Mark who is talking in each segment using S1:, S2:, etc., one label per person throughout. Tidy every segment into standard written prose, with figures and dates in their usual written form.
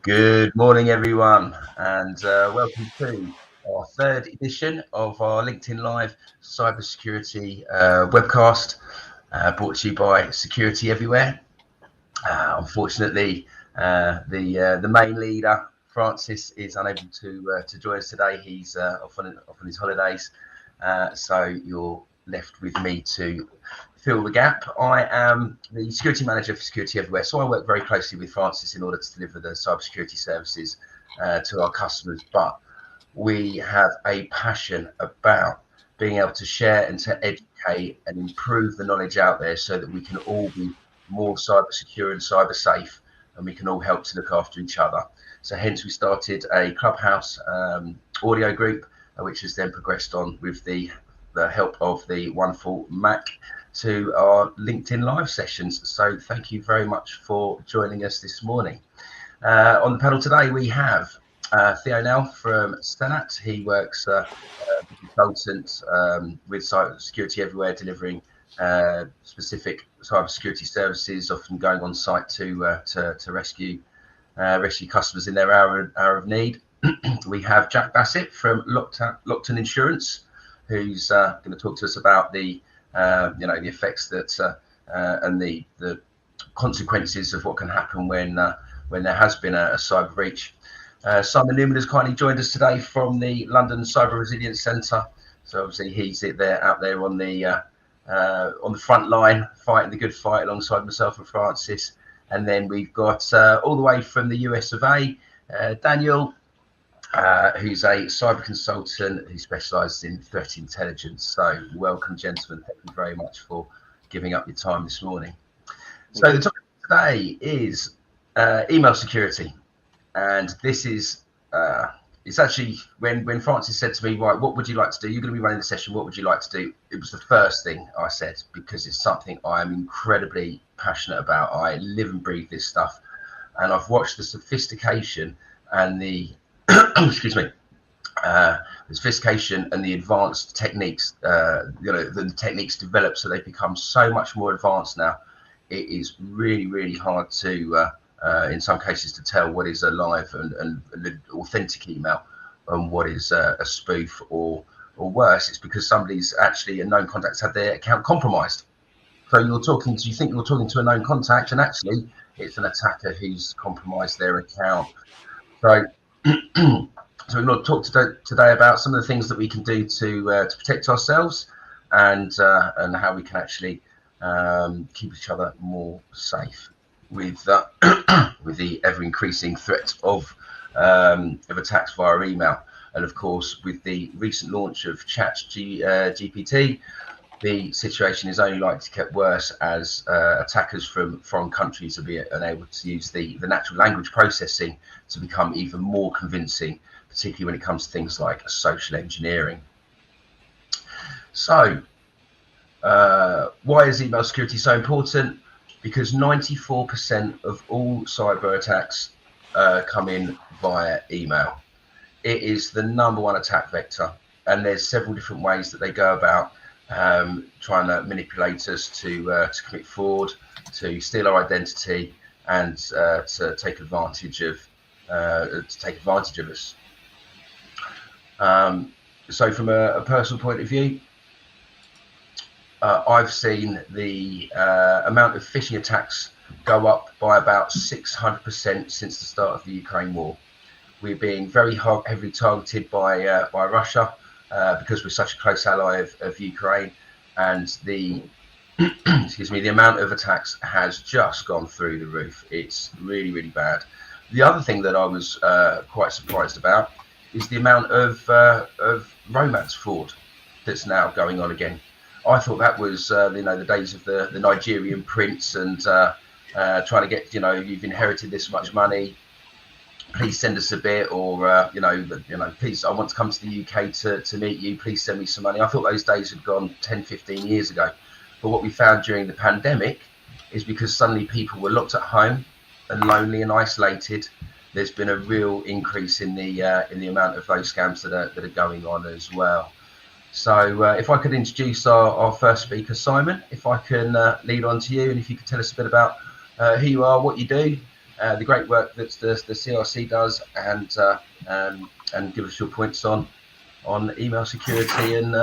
S1: Good morning, everyone, and welcome to our third edition of our LinkedIn Live cybersecurity webcast, brought to you by Security Everywhere. Unfortunately, the main leader, Francis, is unable to join us today. He's off on his holidays, so you're left with me to fill the gap. I am the security manager for Security Everywhere, so I work very closely with Francis in order to deliver the cybersecurity services to our customers. But we have a passion about being able to share and to educate and improve the knowledge out there so that we can all be more cyber secure and cyber safe, and we can all help to look after each other. So hence we started a Clubhouse audio group, which has then progressed on with the help of the wonderful Mac to our LinkedIn Live sessions. So thank you very much for joining us this morning. On the panel today we have Theo Nell from Sept. He works as a consultant with Security Everywhere, delivering specific cybersecurity services, often going on site to rescue customers in their hour of need. We have Jack Bassett from Lockton Insurance, who's going to talk to us about the the effects that and the consequences of what can happen when there has been a cyber breach. Simon Newman has kindly joined us today from the London Cyber Resilience Centre. So obviously he's out there on the front line, fighting the good fight alongside myself and Francis. And then we've got all the way from the US of A, Daniel, who's a cyber consultant who specialises in threat intelligence. So welcome, gentlemen. Thank you very much for giving up your time this morning. So the topic today is email security. And this is, it's actually, when Francis said to me, right, what would you like to do? You're going to be running the session. What would you like to do? It was the first thing I said, because it's something I'm incredibly passionate about. I live and breathe this stuff. And I've watched the sophistication and the, excuse me, the sophistication and the advanced techniques, the techniques developed, so they've become so much more advanced now. It is really, really hard to, in some cases, to tell what is a live and authentic email and what is a spoof, or worse, it's because somebody's actually, a known contact's had their account compromised. So you think you're talking to a known contact, and actually it's an attacker who's compromised their account. So so we're going to talk today about some of the things that we can do to protect ourselves, and how we can actually keep each other more safe with the ever increasing threat of attacks via email. And of course, with the recent launch of GPT, the situation is only likely to get worse as attackers from foreign countries are being unable to use the natural language processing to become even more convincing, particularly when it comes to things like social engineering. So why is email security so important? Because 94% of all cyber attacks come in via email. It is the #1 attack vector, and there's several different ways that they go about trying to manipulate us to commit fraud, to steal our identity, and to take advantage of us. So from a personal point of view, I've seen the amount of phishing attacks go up by about 600% since the start of the Ukraine war. We're being very heavily targeted by Russia because we're such a close ally of Ukraine, and the the amount of attacks has just gone through the roof. It's really, really bad. The other thing that I was quite surprised about is the amount of romance fraud that's now going on again. I thought that was the days of the Nigerian prince and trying to get, you've inherited this much money, please send us a bit, or please, I want to come to the UK to meet you, please send me some money. I thought those days had gone 10-15 years ago. But what we found during the pandemic is, because suddenly people were locked at home and lonely and isolated, there's been a real increase in the amount of those scams that are going on as well. So if I could introduce our first speaker, Simon, if I can lead on to you, and if you could tell us a bit about who you are, what you do, the great work that the CRC does, and give us your points on email security and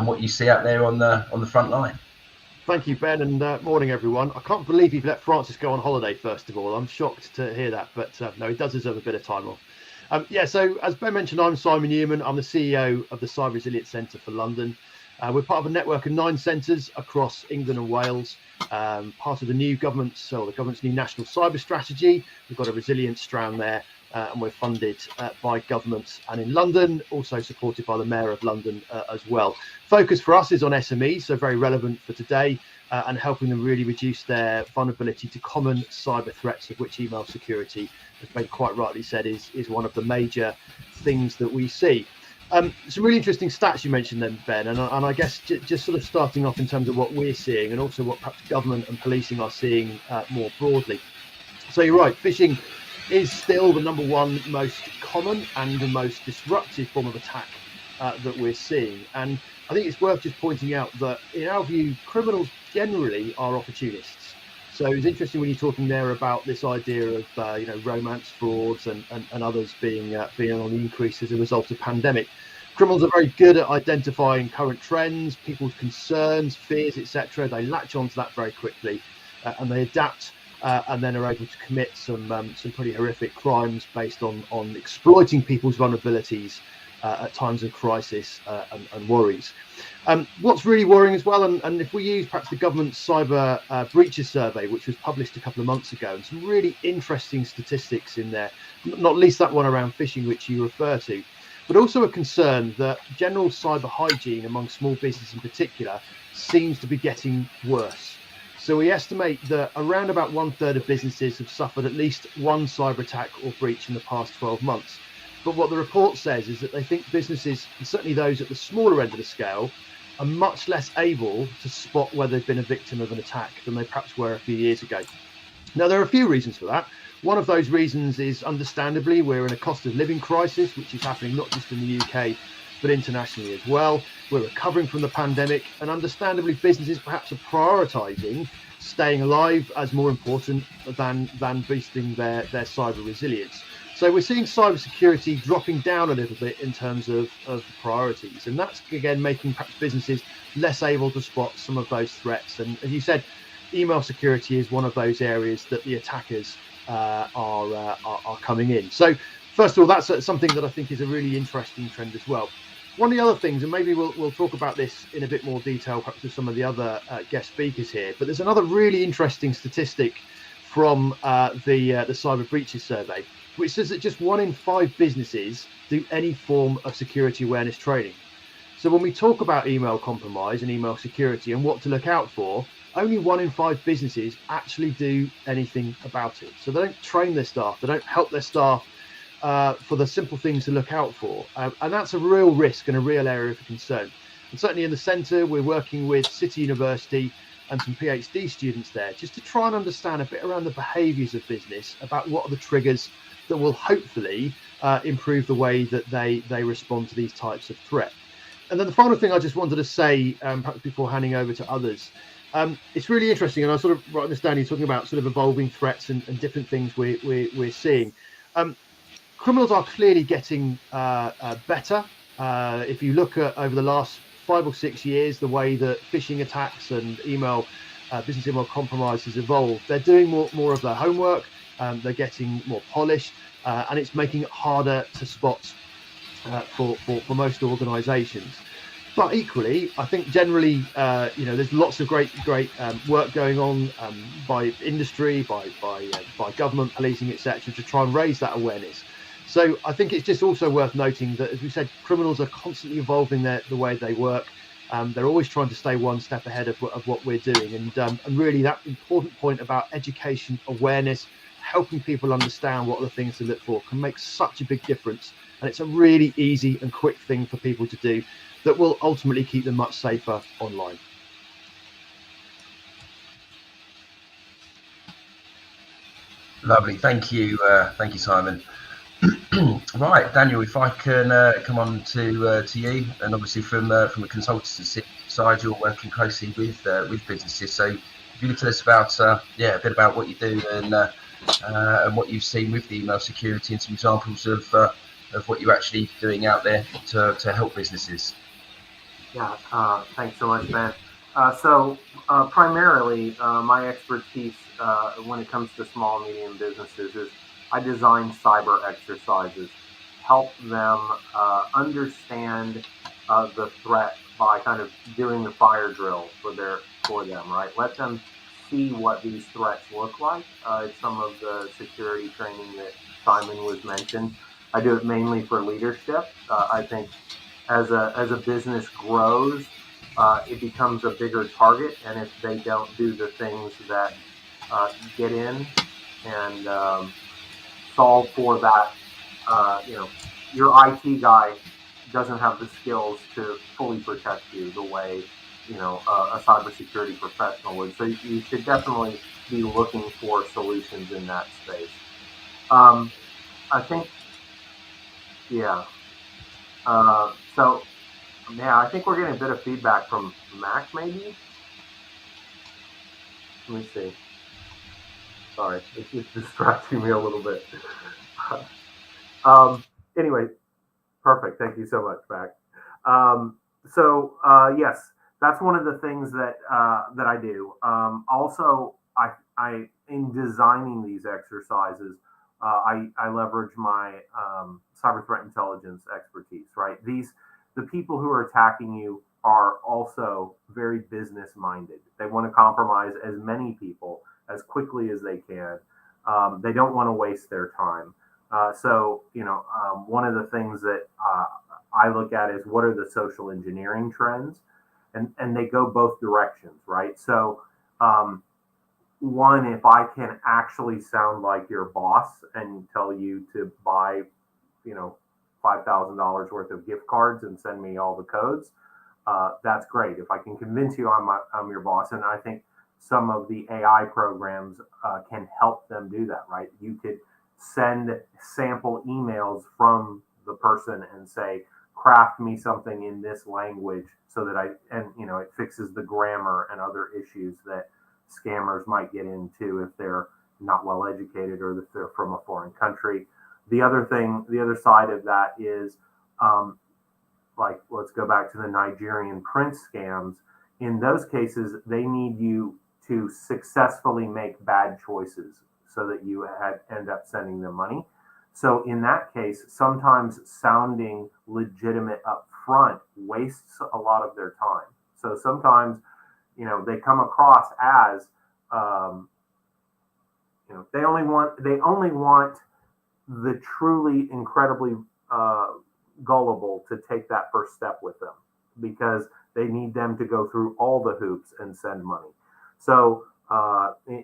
S1: what you see out there on the front line.
S2: Thank you, Ben, and morning, everyone. I can't believe you've let Francis go on holiday, first of all. I'm shocked to hear that, but no, he does deserve a bit of time off. So as Ben mentioned, I'm Simon Newman. I'm the CEO of the Cyber Resilience Centre for London. We're part of a network of 9 centres across England and Wales, part of the new government's new national cyber strategy. We've got a resilience strand there, and we're funded by government, and in London, also supported by the Mayor of London as well. Focus for us is on SMEs, so very relevant for today, and helping them really reduce their vulnerability to common cyber threats, of which email security, as Ben quite rightly said, is one of the major things that we see. Some really interesting stats you mentioned then, Ben, and I guess just sort of starting off in terms of what we're seeing and also what perhaps government and policing are seeing more broadly. So you're right, phishing is still the number one most common and the most disruptive form of attack that we're seeing. And I think it's worth just pointing out that in our view, criminals generally are opportunists. So it's interesting when you're talking there about this idea of romance frauds and others being on the increase as a result of pandemic. Criminals are very good at identifying current trends, people's concerns, fears, etc. They latch onto that very quickly, and they adapt, and then are able to commit some pretty horrific crimes based on exploiting people's vulnerabilities at times of crisis and worries. What's really worrying as well, and if we use perhaps the government's cyber breaches survey, which was published a couple of months ago, and some really interesting statistics in there, not least that one around phishing, which you refer to, but also a concern that general cyber hygiene among small business in particular seems to be getting worse. So we estimate that around about 1/3 of businesses have suffered at least one cyber attack or breach in the past 12 months. But what the report says is that they think businesses, and certainly those at the smaller end of the scale, are much less able to spot whether they've been a victim of an attack than they perhaps were a few years ago. Now, there are a few reasons for that. One of those reasons is, understandably, we're in a cost of living crisis, which is happening not just in the UK, but internationally as well. We're recovering from the pandemic, and understandably, businesses perhaps are prioritising staying alive as more important than boosting their cyber resilience. So we're seeing cybersecurity dropping down a little bit in terms of priorities, and that's again making perhaps businesses less able to spot some of those threats. And as you said, email security is one of those areas that the attackers are coming in. So first of all, that's something that I think is a really interesting trend as well. One of the other things, and maybe we'll talk about this in a bit more detail perhaps with some of the other guest speakers here, but there's another really interesting statistic from the cyber breaches survey, which says that just 1 in 5 businesses do any form of security awareness training. So when we talk about email compromise and email security and what to look out for, only 1 in 5 businesses actually do anything about it. So they don't train their staff, they don't help their staff for the simple things to look out for. And that's a real risk and a real area of concern. And certainly in the centre, we're working with City University and some PhD students there just to try and understand a bit around the behaviours of business, about what are the triggers that will hopefully improve the way that they respond to these types of threat. And then the final thing I just wanted to say, perhaps before handing over to others, it's really interesting, and I sort of understand you're talking about sort of evolving threats and different things we're seeing. Criminals are clearly getting better. If you look at over the last 5 or 6 years, the way that phishing attacks and business email compromise has evolved, they're doing more of their homework. They're getting more polished, and it's making it harder to spot for most organisations. But equally, I think generally, there's lots of great work going on by industry, by government, policing, etc., to try and raise that awareness. So I think it's just also worth noting that, as we said, criminals are constantly evolving the way they work. They're always trying to stay one step ahead of what we're doing, and really that important point about education, awareness, helping people understand what are the things to look for can make such a big difference. And it's a really easy and quick thing for people to do that will ultimately keep them much safer online.
S1: Lovely, thank you, Simon. Right, Daniel, if I can come on to you, and obviously from a consultancy side, you're working closely with businesses. So if you could tell us about a bit about what you do and what you've seen with the email security and some examples of what you're actually doing out there to help businesses.
S3: Yeah, thanks so much, Ben. Primarily, my expertise when it comes to small and medium businesses is I design cyber exercises, help them understand the threat by kind of doing the fire drill for them, right? Let them see what these threats look like. It's some of the security training that Simon was mentioned. I do it mainly for leadership. I think as a business grows, it becomes a bigger target, and if they don't do the things that get in and solve for that, your IT guy doesn't have the skills to fully protect you the way a cybersecurity professional would. So you should definitely be looking for solutions in that space. I think, yeah. I think we're getting a bit of feedback from Mac, maybe. Let me see. Sorry, it's distracting me a little bit. Anyway, perfect. Thank you so much, Mac. Yes, that's one of the things that I do. Also, I in designing these exercises, I leverage my cyber threat intelligence expertise. Right, the people who are attacking you are also very business minded. They want to compromise as many people as quickly as they can. They don't want to waste their time. One of the things that I look at is what are the social engineering trends, and they go both directions, right? So, one, if I can actually sound like your boss and tell you to buy, $5,000 worth of gift cards and send me all the codes, that's great. If I can convince you I'm your boss, and I think some of the AI programs can help them do that, right? You could send sample emails from the person and say, craft me something in this language so that it fixes the grammar and other issues that scammers might get into if they're not well educated or if they're from a foreign country. The other side of that is, let's go back to the Nigerian prince scams. In those cases, they need you to successfully make bad choices so that you end up sending them money. So in that case, sometimes sounding legitimate up front wastes a lot of their time. So sometimes, they come across as, they only want the truly incredibly gullible to take that first step with them because they need them to go through all the hoops and send money. So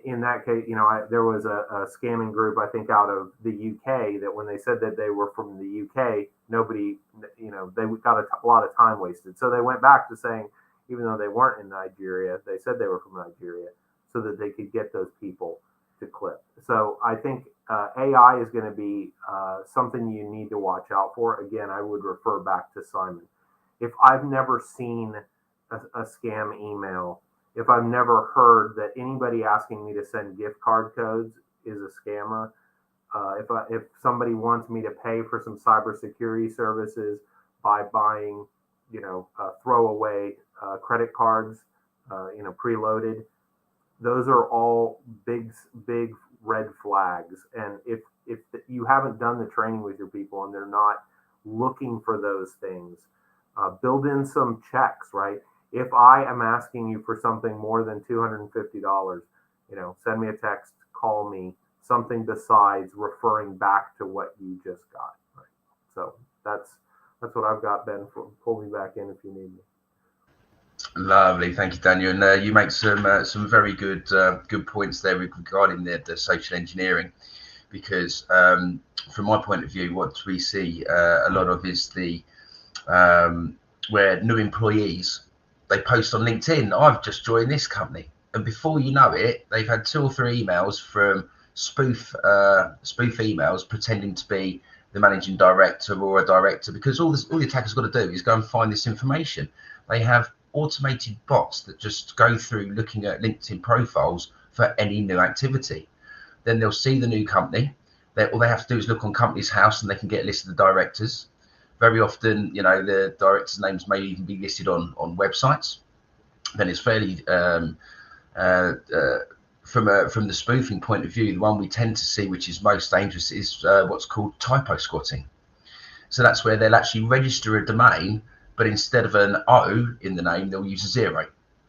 S3: in that case, there was a scamming group, I think, out of the UK that when they said that they were from the UK, nobody, they got a lot of time wasted. So they went back to saying, even though they weren't in Nigeria, they said they were from Nigeria so that they could get those people to click. So I think AI is going to be something you need to watch out for. Again, I would refer back to Simon. If I've never seen a scam email, if I've never heard that anybody asking me to send gift card codes is a scammer, if somebody wants me to pay for some cybersecurity services by buying, throwaway credit cards, preloaded, those are all big red flags. And if you haven't done the training with your people and they're not looking for those things, build in some checks, right? If I am asking you for something more than $250, send me a text, call me, something besides referring back to what you just got. Right? So that's what I've got, Ben. Pull me back in if you need me.
S1: Lovely, thank you, Daniel. And you make some very good points there regarding the social engineering, because from my point of view, what we see a lot of is the where new employees, they post on LinkedIn, I've just joined this company, and before you know it, they've had 2 or 3 emails from spoof emails pretending to be the managing director or a director, because all the attacker's got to do is go and find this information. They have automated bots that just go through looking at LinkedIn profiles for any new activity. Then they'll see the new company. All they have to do is look on Companies House and they can get a list of the directors. Very often, the directors' names may even be listed on websites. Then it's fairly, from the spoofing point of view, the one we tend to see, which is most dangerous, is what's called typo squatting. So that's where they'll actually register a domain, but instead of an O in the name, they'll use a 0.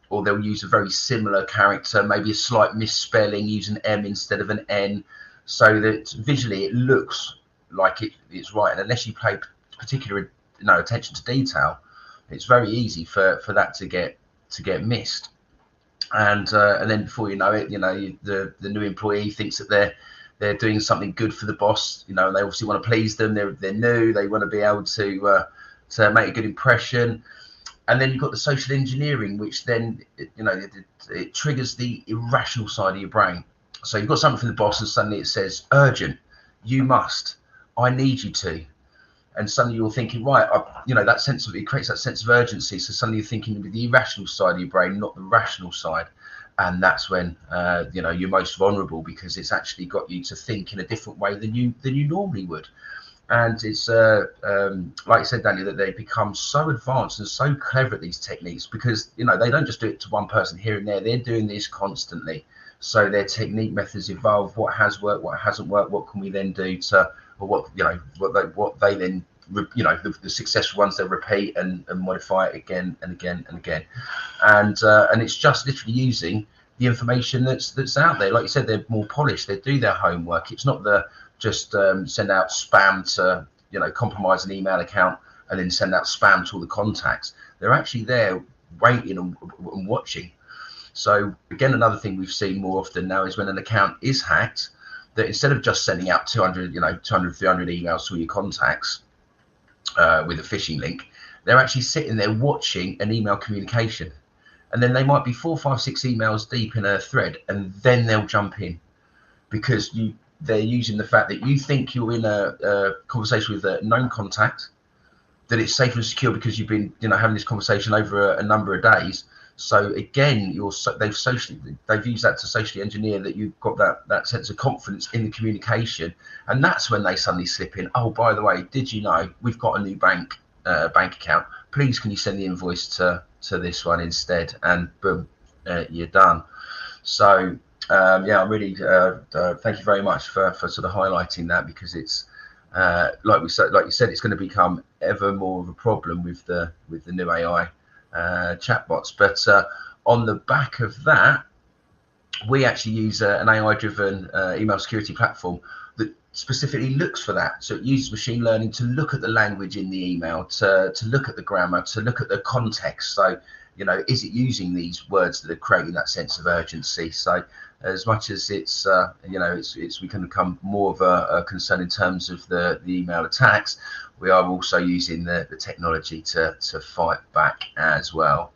S1: Or they'll use a very similar character, maybe a slight misspelling, use an M instead of an N, so that visually it looks like it's right. And unless you pay particular attention to detail, it's very easy for that to get missed. And then before you know it, the new employee thinks that they're doing something good for the boss. They obviously want to please them. They're new. They want to be able to make a good impression. And then you've got the social engineering, which then it triggers the irrational side of your brain. So you've got something from the boss, and suddenly it says urgent, you must, I need you to. And suddenly you're thinking, right, it creates that sense of urgency. So suddenly you're thinking with the irrational side of your brain, not the rational side. And that's when you're most vulnerable, because it's actually got you to think in a different way than you normally would. And it's like you said, Daniel, that they become so advanced and so clever at these techniques, because they don't just do it to one person here and there. They're doing this constantly. So their technique methods evolve. What has worked, what hasn't worked, what can we then do what they then, the successful ones, they'll repeat and modify it again and again and again. And it's just literally using the information that's out there. Like you said, they're more polished. They do their homework. It's not just send out spam to compromise an email account and then send out spam to all the contacts. They're actually there waiting and watching. So again, another thing we've seen more often now is when an account is hacked, that instead of just sending out 200, 300 emails to all your contacts with a phishing link, they're actually sitting there watching an email communication. And then they might be 4, 5, 6 emails deep in a thread, and then they'll jump in, because they're using the fact that you think you're in a conversation with a known contact, that it's safe and secure because you've been having this conversation over a number of days. So again, they've used that to socially engineer that you've got that sense of confidence in the communication, and that's when they suddenly slip in. Oh, by the way, did you know we've got a new bank account? Please, can you send the invoice to this one instead? And boom, you're done. So I'm really thank you very much for sort of highlighting that, because it's like you said, it's going to become ever more of a problem with the new AI chatbots. But on the back of that, we actually use an AI-driven email security platform that specifically looks for that. So it uses machine learning to look at the language in the email, to look at the grammar, to look at the context. So is it using these words that are creating that sense of urgency? So as much as it's we can become more of a concern in terms of the email attacks, we are also using the technology to fight back as well.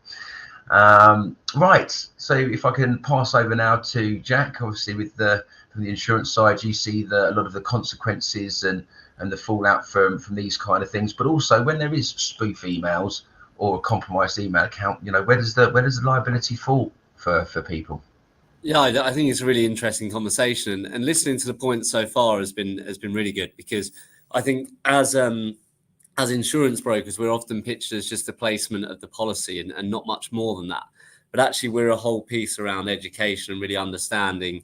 S1: Right, so if I can pass over now to Jack, obviously from the insurance side, you see a lot of the consequences and the fallout from these kind of things, but also when there is spoof emails or a compromised email account, where does the liability fall for people?
S4: Yeah, I think it's a really interesting conversation, and listening to the points so far has been really good, because I think as insurance brokers, we're often pitched as just a placement of the policy and not much more than that. But actually, we're a whole piece around education and really understanding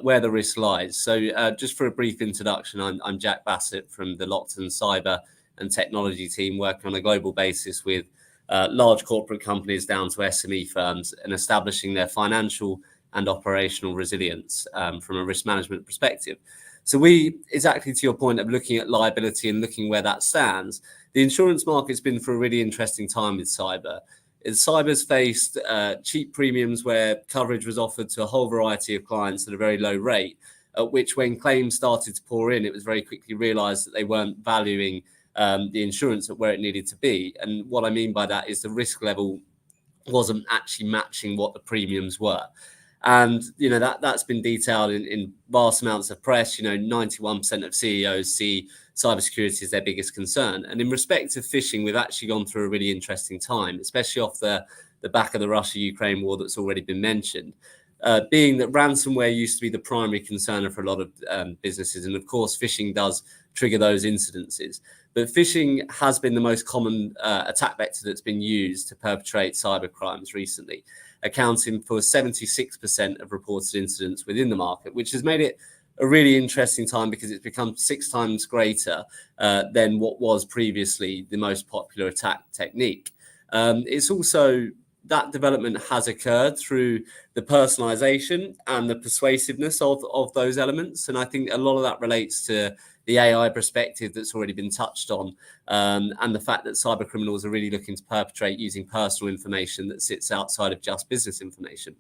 S4: where the risk lies. So just for a brief introduction, I'm Jack Bassett from the Lockton Cyber and Technology team, working on a global basis with large corporate companies down to SME firms, and establishing their financial and operational resilience from a risk management perspective. So exactly to your point of looking at liability and looking where that stands, the insurance market's been for a really interesting time with cyber. Cyber's faced cheap premiums where coverage was offered to a whole variety of clients at a very low rate, at which when claims started to pour in, it was very quickly realised that they weren't valuing the insurance at where it needed to be. And what I mean by that is the risk level wasn't actually matching what the premiums were. And, that's been detailed in vast amounts of press. 91% of CEOs see cybersecurity as their biggest concern. And in respect of phishing, we've actually gone through a really interesting time, especially off the the back of the Russia-Ukraine war that's already been mentioned, being that ransomware used to be the primary concern for a lot of businesses. And of course, phishing does trigger those incidences. But phishing has been the most common attack vector that's been used to perpetrate cyber crimes recently, accounting for 76% of reported incidents within the market, which has made it a really interesting time because it's become 6 times greater than what was previously the most popular attack technique. It's also that development has occurred through the personalization and the persuasiveness of those elements. And I think a lot of that relates to the AI perspective that's already been touched on, and the fact that cyber criminals are really looking to perpetrate using personal information that sits outside of just business information.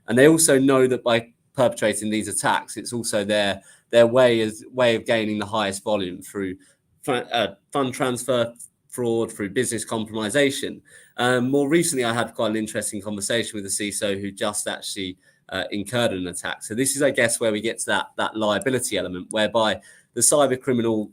S4: And they also know that by perpetrating these attacks, it's also their way of gaining the highest volume through fund transfer fraud, through business compromisation. More recently, I had quite an interesting conversation with a CISO who just actually incurred an attack. So this is, I guess, where we get to that liability element, whereby the cyber criminal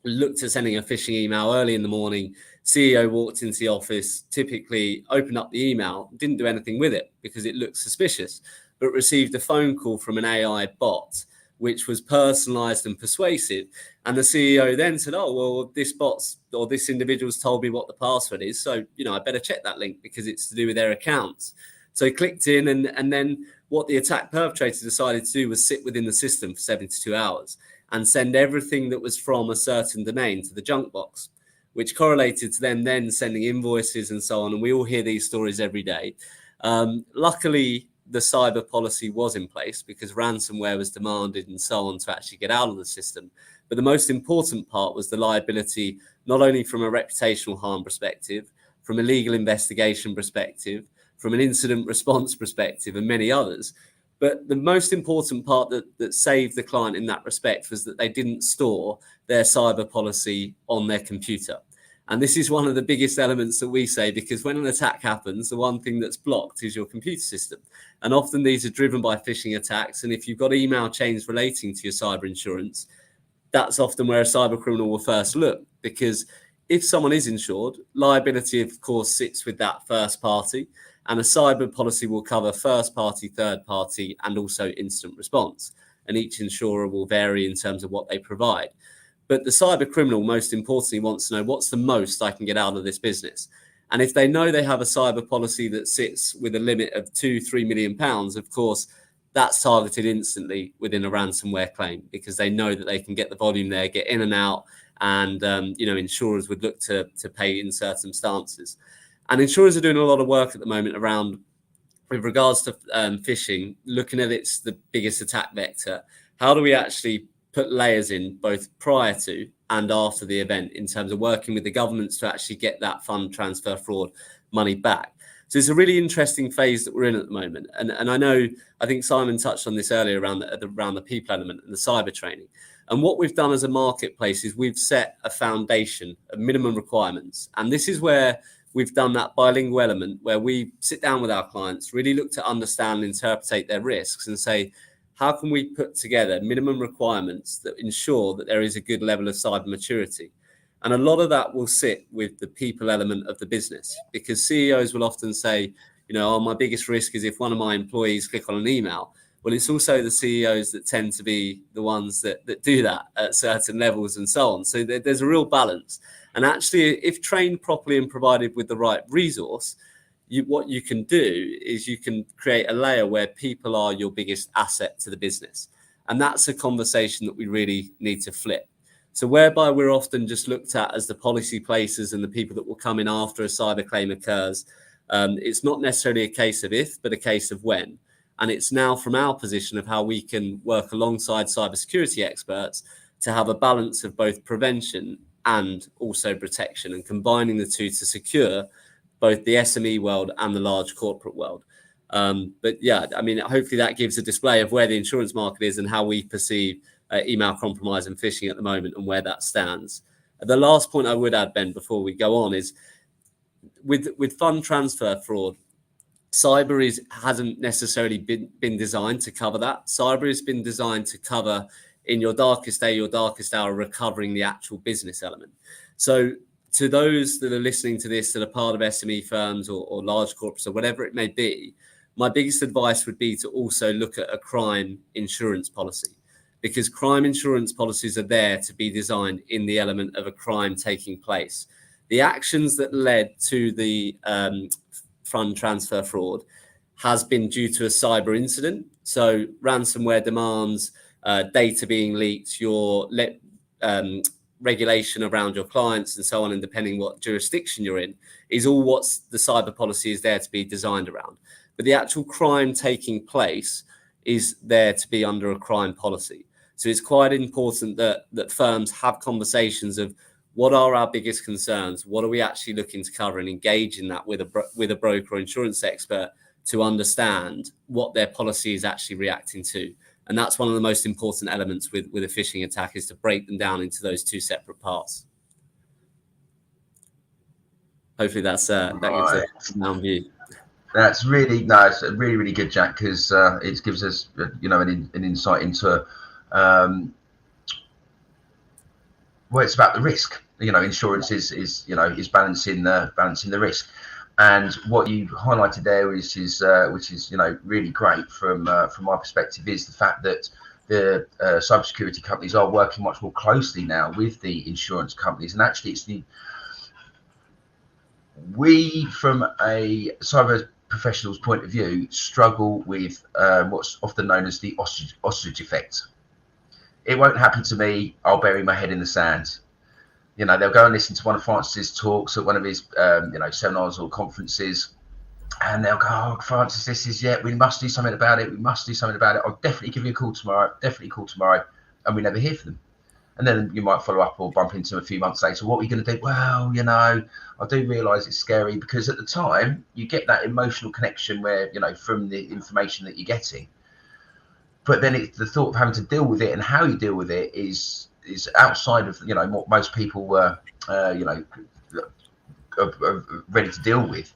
S4: looked at sending a phishing email early in the morning. CEO walked into the office, typically opened up the email, didn't do anything with it because it looked suspicious, but received a phone call from an AI bot, which was personalized and persuasive. And the CEO then said, oh, well, this bot's or this individual's told me what the password is. So, I better check that link because it's to do with their accounts. So he clicked in, and then what the attack perpetrator decided to do was sit within the system for 72 hours and send everything that was from a certain domain to the junk box, which correlated to them then sending invoices and so on. And we all hear these stories every day. Luckily, the cyber policy was in place because ransomware was demanded and so on to actually get out of the system. But the most important part was the liability, not only from a reputational harm perspective, from a legal investigation perspective, from an incident response perspective, and many others. But the most important part that saved the client in that respect was that they didn't store their cyber policy on their computer. And this is one of the biggest elements that we say, because when an attack happens, the one thing that's blocked is your computer system. And often these are driven by phishing attacks. And if you've got email chains relating to your cyber insurance, that's often where a cyber criminal will first look, because if someone is insured, liability, of course, sits with that first party. And a cyber policy will cover first party, third party, and also incident response. And each insurer will vary in terms of what they provide. But the cyber criminal, most importantly, wants to know what's the most I can get out of this business. And if they know they have a cyber policy that sits with a limit of £2-3 million, of course, that's targeted instantly within a ransomware claim, because they know that they can get the volume there, get in and out, and insurers would look to pay in certain stances. And insurers are doing a lot of work at the moment around, with regards to phishing, looking at it's the biggest attack vector. How do we actually put layers in both prior to and after the event in terms of working with the governments to actually get that fund transfer fraud money back? So it's a really interesting phase that we're in at the moment. And I think Simon touched on this earlier around the people element and the cyber training. And what we've done as a marketplace is we've set a foundation of minimum requirements. And this is where we've done that bilingual element where we sit down with our clients, really look to understand and interpret their risks and say, how can we put together minimum requirements that ensure that there is a good level of cyber maturity? And a lot of that will sit with the people element of the business, because CEOs will often say, my biggest risk is if one of my employees click on an email. Well, it's also the CEOs that tend to be the ones that do that at certain levels and so on. So there's a real balance. And actually, if trained properly and provided with the right resource, what you can do is you can create a layer where people are your biggest asset to the business. And that's a conversation that we really need to flip. So whereby we're often just looked at as the policy placers and the people that will come in after a cyber claim occurs. It's not necessarily a case of if, but a case of when. And it's now from our position of how we can work alongside cybersecurity experts to have a balance of both prevention and also protection, and combining the two to secure both the SME world and the large corporate world. But yeah, hopefully that gives a display of where the insurance market is and how we perceive email compromise and phishing at the moment and where that stands. The last point I would add, Ben, before we go on, is with fund transfer fraud, cyber hasn't necessarily been designed to cover that. Cyber has been designed to cover, in your darkest day, your darkest hour, recovering the actual business element. So to those that are listening to this that are part of SME firms or large corporates or whatever it may be, my biggest advice would be to also look at a crime insurance policy, because crime insurance policies are there to be designed in the element of a crime taking place. The actions that led to the fund transfer fraud has been due to a cyber incident. So ransomware demands, data being leaked, your regulation around your clients and so on, and depending what jurisdiction you're in, is all what the cyber policy is there to be designed around. But the actual crime taking place is there to be under a crime policy. So it's quite important that firms have conversations of what are our biggest concerns, what are we actually looking to cover, and engage in that with a broker or insurance expert to understand what their policy is actually reacting to. And that's one of the most important elements with a phishing attack, is to break them down into those two separate parts. Hopefully that gives a round view.
S1: That's really, no, it's really, really good, Jack, because it gives us, an insight into, well, it's about the risk. Insurance is balancing the risk. And what you highlighted there, which is really great from my perspective, is the fact that the cybersecurity companies are working much more closely now with the insurance companies. And actually, we, from a cyber professional's point of view, struggle with what's often known as the ostrich effect. It won't happen to me. I'll bury my head in the sand. They'll go and listen to one of Francis's talks at one of his, seminars or conferences, and they'll go, "Oh, Francis, we must do something about it. We must do something about it. I'll definitely give you a call tomorrow. And we never hear from them. And then you might follow up or bump into them a few months later. What are we going to do? Well, I do realise it's scary, because at the time you get that emotional connection where, from the information that you're getting. But then it's the thought of having to deal with it, and how you deal with it is outside of, what most people were, are ready to deal with.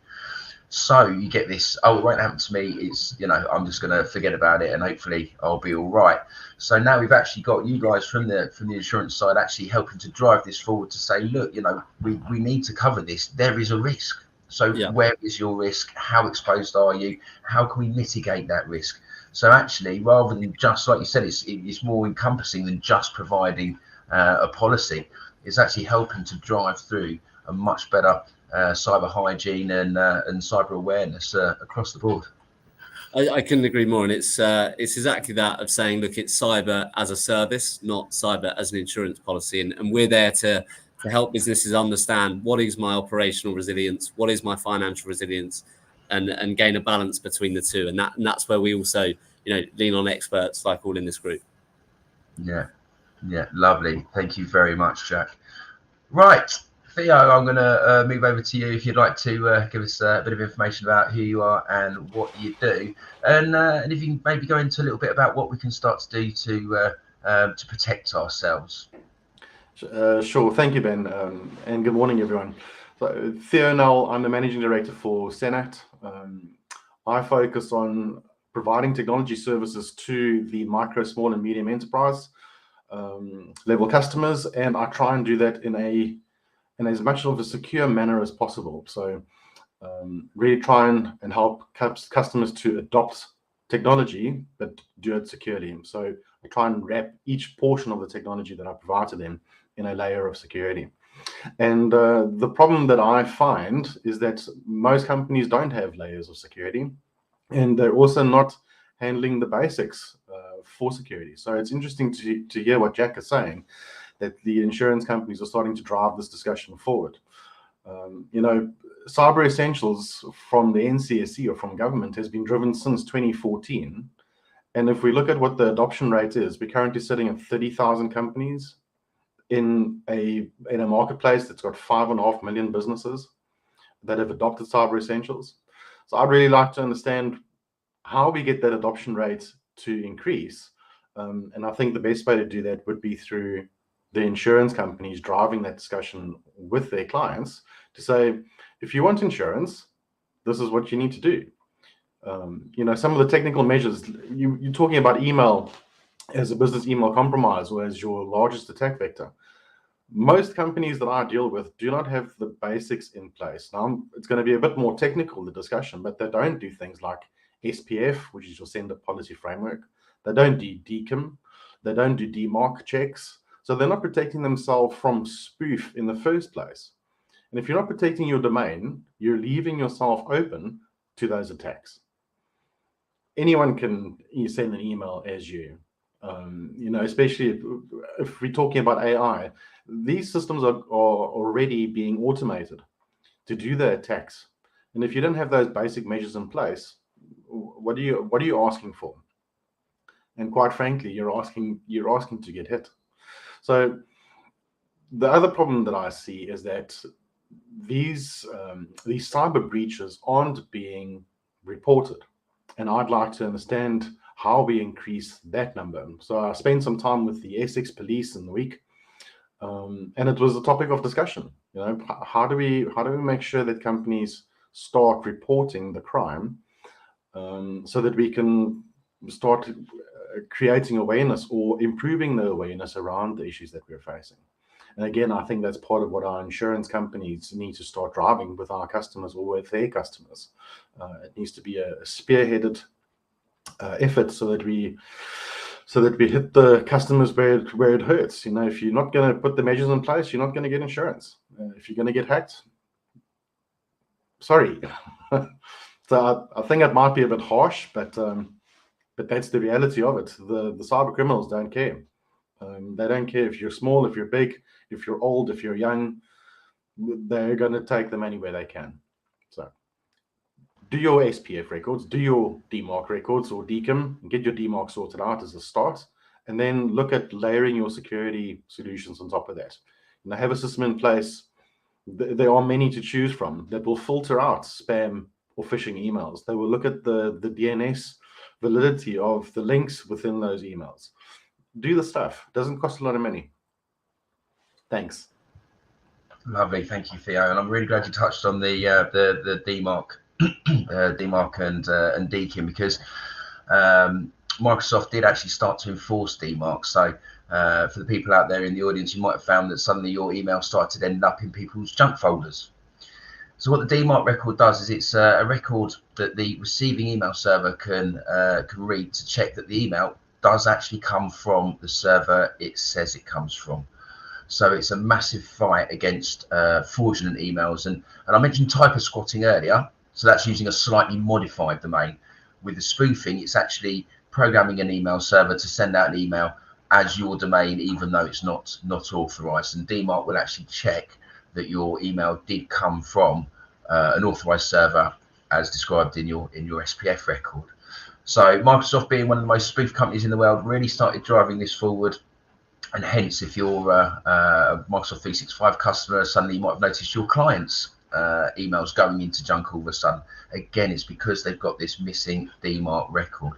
S1: So you get this, oh, it won't happen to me. It's, I'm just going to forget about it and hopefully I'll be all right. So now we've actually got you guys from the insurance side actually helping to drive this forward to say, look, we need to cover this. There is a risk. So Where is your risk? How exposed are you? How can we mitigate that risk? So actually, rather than just, like you said, it's more encompassing than just providing a policy. It's actually helping to drive through a much better cyber hygiene and cyber awareness across the board.
S4: I couldn't agree more, and it's exactly that, of saying, look, it's cyber as a service, not cyber as an insurance policy, and we're there to help businesses understand what is my operational resilience, what is my financial resilience, and gain a balance between the two, and that's where we also lean on experts like all in this group. Yeah,
S1: lovely. Thank you very much, Jack. Right, Theo, I'm going to move over to you if you'd like to give us a bit of information about who you are and what you do, and if you can maybe go into a little bit about what we can start to do to protect ourselves.
S5: Sure. Thank you, Ben, and good morning, everyone. So, Theo Null, I'm the Managing Director for Sept. I focus on providing technology services to the micro, small, and medium enterprise level customers, and I try and do that in as much of a secure manner as possible. So really try and help customers to adopt technology, but do it securely. So I try and wrap each portion of the technology that I provide to them in a layer of security. And the problem that I find is that most companies don't have layers of security, and they're also not handling the basics for security. So it's interesting to hear what Jack is saying, that the insurance companies are starting to drive this discussion forward. Cyber Essentials from the NCSC or from government has been driven since 2014. And if we look at what the adoption rate is, we're currently sitting at 30,000 companies in a marketplace that's got 5.5 million businesses that have adopted Cyber Essentials. So I'd really like to understand how we get that adoption rate to increase. And I think the best way to do that would be through the insurance companies driving that discussion with their clients to say, if you want insurance, this is what you need to do. Some of the technical measures, you're talking about email as a business email compromise or as your largest attack vector. Most companies that I deal with do not have the basics in place. Now, it's going to be a bit more technical, the discussion, but they don't do things like SPF, which is your sender policy framework. They don't do DKIM. They don't do DMARC checks. So they're not protecting themselves from spoof in the first place. And if you're not protecting your domain, you're leaving yourself open to those attacks. Anyone can send an email as you. Especially if we're talking about AI, these systems are already being automated to do the attacks. And if you don't have those basic measures in place, what are you asking for? And quite frankly, you're asking to get hit. So the other problem that I see is that these cyber breaches aren't being reported, and I'd like to understand how we increase that number. So I spent some time with the Essex police in the week, and it was a topic of discussion. How do we make sure that companies start reporting the crime, so that we can start creating awareness or improving the awareness around the issues that we're facing. And again, I think that's part of what our insurance companies need to start driving with our customers or with their customers. It needs to be a spearheaded effort so that we hit the customers where it hurts. If you're not going to put the measures in place, you're not going to get insurance. If you're going to get hacked, sorry. So I think it might be a bit harsh, but that's the reality of it. The cyber criminals don't care. They don't care if you're small, if you're big, if you're old, if you're young. They're going to take the money where they can. So do your SPF records, do your DMARC records or DKIM, get your DMARC sorted out as a start, and then look at layering your security solutions on top of that. Have a system in place. There are many to choose from that will filter out spam or phishing emails. They will look at the DNS validity of the links within those emails. Do the stuff. It doesn't cost a lot of money. Thanks.
S1: Lovely, thank you, Theo. And I'm really glad you touched on the DMARC, DMARC and DKIM, because Microsoft did actually start to enforce DMARC. So for the people out there in the audience, you might have found that suddenly your email started to end up in people's junk folders. So what the DMARC record does is it's a record that the receiving email server can read to check that the email does actually come from the server it says it comes from. So it's a massive fight against fraudulent emails. And I mentioned typo squatting earlier. So that's using a slightly modified domain. With the spoofing, it's actually programming an email server to send out an email as your domain, even though it's not authorized. And DMARC will actually check that your email did come from an authorized server as described in your SPF record. So Microsoft, being one of the most spoofed companies in the world, really started driving this forward. And hence, if you're a Microsoft 365 customer, suddenly you might have noticed your clients' emails going into junk all of a sudden. Again, it's because they've got this missing DMARC record.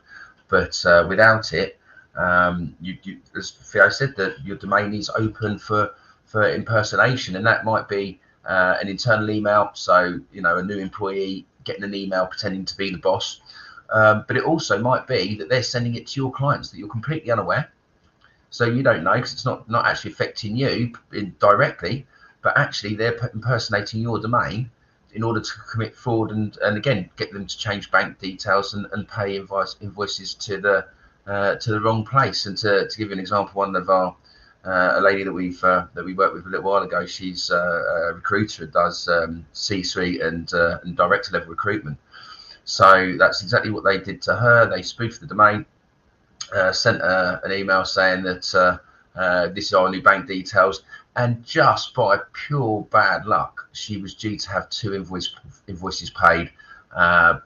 S1: But without it, as Theo said, that your domain is open for impersonation, and that might be an internal email. So, a new employee getting an email pretending to be the boss. But it also might be that they're sending it to your clients that you're completely unaware. So you don't know, because it's not actually affecting you directly, but actually they're impersonating your domain in order to commit fraud and again get them to change bank details and pay invoices to the wrong place. And to give you an example, one of our a lady that we worked with a little while ago, she's a recruiter, does C-suite and director level recruitment. So that's exactly what they did to her. They spoofed the domain. Sent an email saying that this is our new bank details, and just by pure bad luck, she was due to have two invoices paid,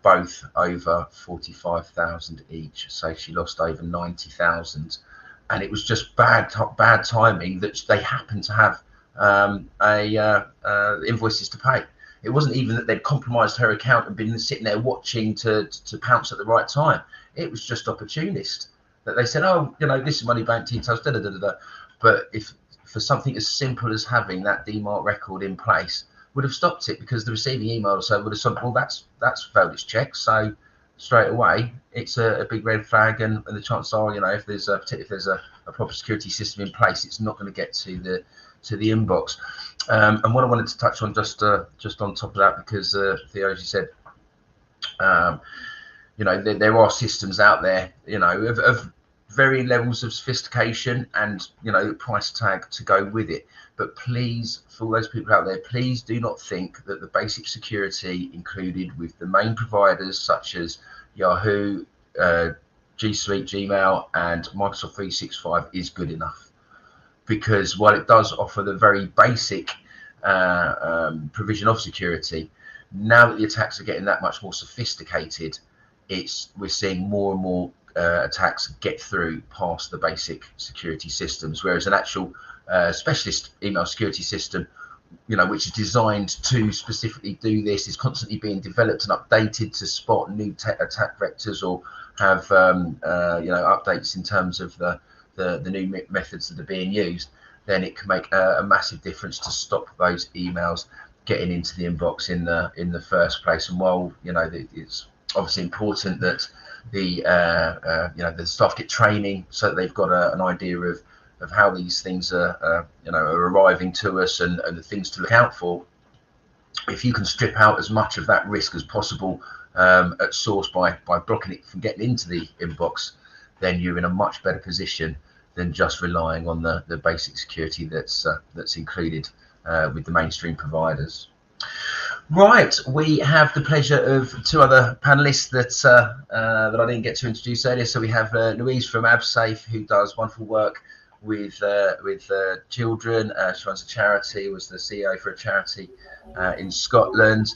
S1: both over 45,000 each. So she lost over 90,000, and it was just bad timing that they happened to have invoices to pay. It wasn't even that they'd compromised her account and been sitting there watching to pounce at the right time. It was just opportunist. That they said, oh, this is money bank details, da da da da. But if for something as simple as having that DMARC record in place, would have stopped it, because the receiving email so would have said, well, that's failed its check. So straight away, it's a big red flag, and the chances are, if there's a proper security system in place, it's not going to get to to the inbox. And what I wanted to touch on just on top of that, because Theo, as you said, there are systems out there, of varying levels of sophistication and, the price tag to go with it. But please, for all those people out there, please do not think that the basic security included with the main providers such as Yahoo, G Suite, Gmail, and Microsoft 365 is good enough. Because while it does offer the very basic provision of security, now that the attacks are getting that much more sophisticated, we're seeing more and more attacks get through past the basic security systems, whereas an actual specialist email security system, which is designed to specifically do this, is constantly being developed and updated to spot new attack vectors or have updates in terms of the new methods that are being used. Then it can make a massive difference to stop those emails getting into the inbox in the first place. And while it's obviously important that the staff get training so that they've got an idea of how these things are arriving to us and the things to look out for, if you can strip out as much of that risk as possible at source by blocking it from getting into the inbox, then you're in a much better position than just relying on the basic security that's included with the mainstream providers. Right, we have the pleasure of two other panelists that I didn't get to introduce earlier. So we have Louise from AbSafe, who does wonderful work with children. She runs a charity, was the CEO for a charity in Scotland.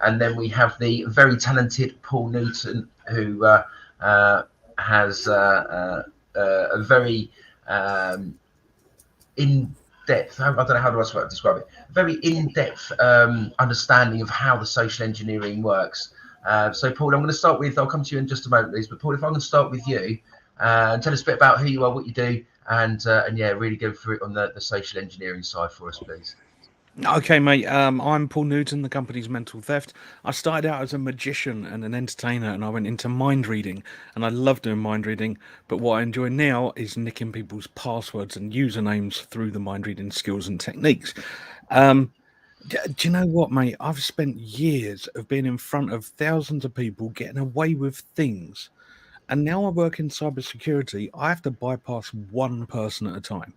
S1: And then we have the very talented Paul Newton, who has a very in-depth, I don't know how do I describe it, very in-depth understanding of how the social engineering works. So Paul, I'm going to start with, I'll come to you in just a moment, Liz, but Paul, if I'm going to start with you, and tell us a bit about who you are, what you do, and yeah, really go through it on the social engineering side for us, please.
S6: Okay, mate. I'm Paul Newton. The company's Mental Theft. I started out as a magician and an entertainer, and I went into mind reading, and I love doing mind reading. But what I enjoy now is nicking people's passwords and usernames through the mind reading skills and techniques. Do you know what, mate? I've spent years of being in front of thousands of people getting away with things, and now I work in cybersecurity. I have to bypass one person at a time.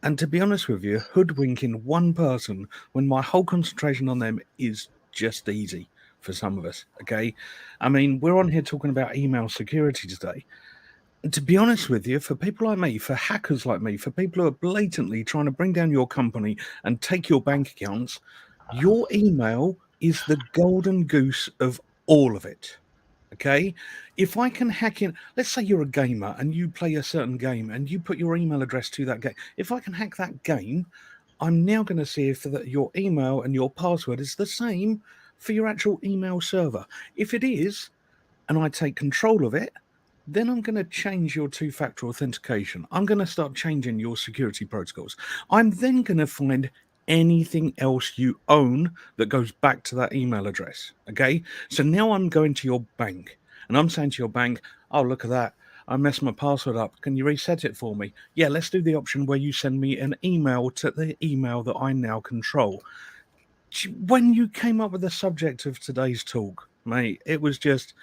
S6: And to be honest with you, hoodwinking one person when my whole concentration on them is just easy for some of us, okay? I mean, we're on here talking about email security today. And to be honest with you, for people like me, for hackers like me, for people who are blatantly trying to bring down your company and take your bank accounts, your email is the golden goose of all of it. Okay, if I can hack in, let's say you're a gamer and you play a certain game and you put your email address to that game. If I can hack that game, I'm now going to see if your email and your password is the same for your actual email server. If it is, and I take control of it, then I'm going to change your two-factor authentication. I'm going to start changing your security protocols. I'm then going to find anything else you own that goes back to that email address. Okay, so now I'm going to your bank and I'm saying to your bank, oh, look at that, I messed my password up, can you reset it for me? Yeah, let's do the option where you send me an email to the email that I now control. When you came up with the subject of today's talk, mate, it was just,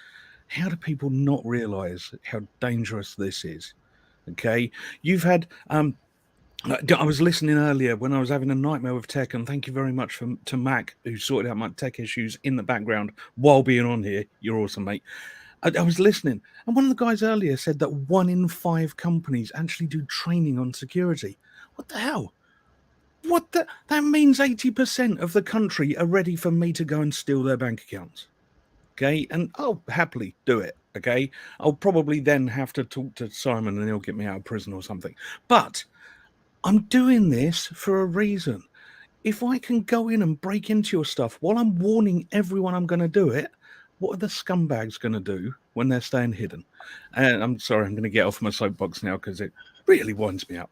S6: how do people not realize how dangerous this is? Okay, you've had I was listening earlier when I was having a nightmare with tech, and thank you very much to Mac, who sorted out my tech issues in the background while being on here. You're awesome, mate. I was listening, and one of the guys earlier said that 1 in 5 companies actually do training on security. What the hell? That means 80% of the country are ready for me to go and steal their bank accounts. Okay, and I'll happily do it. Okay, I'll probably then have to talk to Simon and he'll get me out of prison or something. But I'm doing this for a reason. If I can go in and break into your stuff while I'm warning everyone I'm going to do it, what are the scumbags going to do when they're staying hidden? And I'm sorry, I'm going to get off my soapbox now because it really winds me up.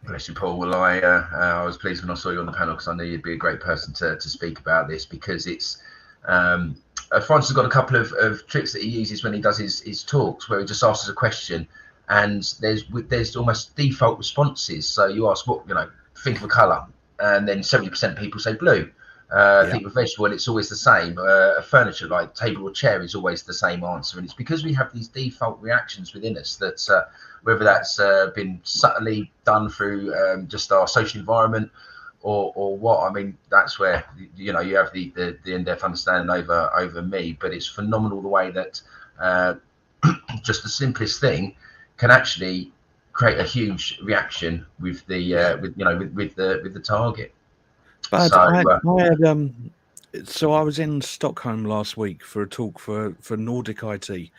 S1: Bless you, Paul. Well, I was pleased when I saw you on the panel because I knew you'd be a great person to speak about this, because it's Francis has got a couple of tricks that he uses when he does his talks, where he just asks us a question and there's almost default responses. So you ask what, think of a colour, and then 70% of people say blue. Think of a vegetable, and it's always the same. A furniture like table or chair is always the same answer, and it's because we have these default reactions within us that whether that's been subtly done through just our social environment or what. I mean, that's where you have the in-depth understanding over me, but it's phenomenal the way that just the simplest thing can actually create a huge reaction with the with the target.
S6: But
S1: So,
S6: I had so I was in Stockholm last week for a talk for Nordic IT,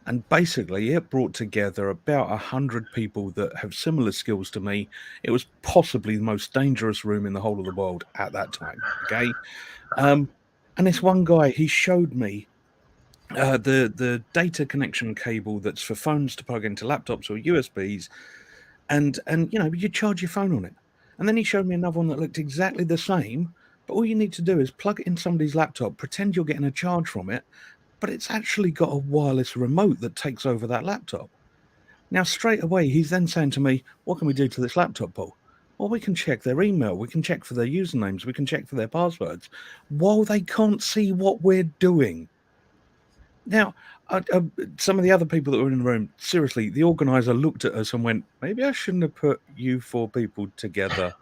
S6: and basically it brought together about 100 people that have similar skills to me. It was possibly the most dangerous room in the whole of the world at that time. Okay, and this one guy, he showed me the data connection cable that's for phones to plug into laptops or USBs, and you charge your phone on it. And then he showed me another one that looked exactly the same, but all you need to do is plug it in somebody's laptop, pretend you're getting a charge from it, but it's actually got a wireless remote that takes over that laptop. Now, straight away, he's then saying to me, what can we do to this laptop, Paul? Well, we can check their email, we can check for their usernames, we can check for their passwords, while they can't see what we're doing. Now, some of the other people that were in the room, seriously, the organizer looked at us and went, maybe I shouldn't have put you four people together.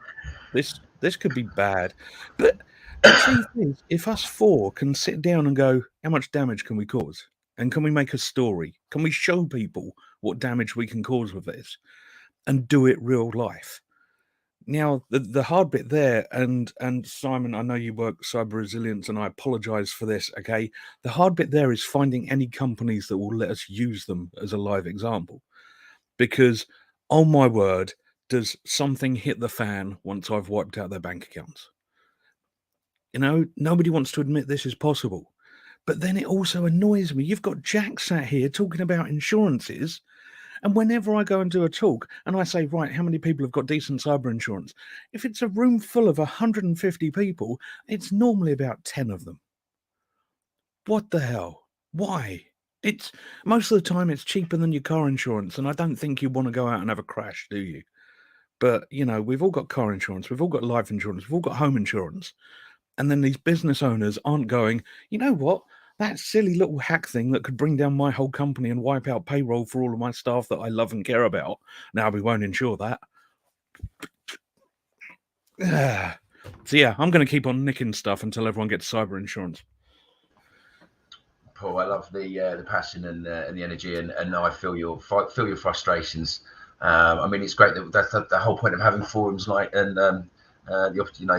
S6: This could be bad. But the truth is, if us four can sit down and go, how much damage can we cause? And can we make a story? Can we show people what damage we can cause with this and do it real life? Now, the hard bit there, and Simon, I know you work cyber resilience, and I apologize for this, okay? The hard bit there is finding any companies that will let us use them as a live example. Because, oh my word, does something hit the fan once I've wiped out their bank accounts? Nobody wants to admit this is possible. But then it also annoys me. You've got Jack sat here talking about insurances, and whenever I go and do a talk and I say, right, how many people have got decent cyber insurance? If it's a room full of 150 people, it's normally about 10 of them. What the hell? Why? It's most of the time it's cheaper than your car insurance, and I don't think you want to go out and have a crash, do you? But, we've all got car insurance, we've all got life insurance, we've all got home insurance. And then these business owners aren't going, you know what? That silly little hack thing that could bring down my whole company and wipe out payroll for all of my staff that I love and care about. Now we won't insure that. So yeah, I'm going to keep on nicking stuff until everyone gets cyber insurance.
S1: Paul, I love the passion and the energy, and I feel your frustrations. I mean, it's great that that's the whole point of having forums like and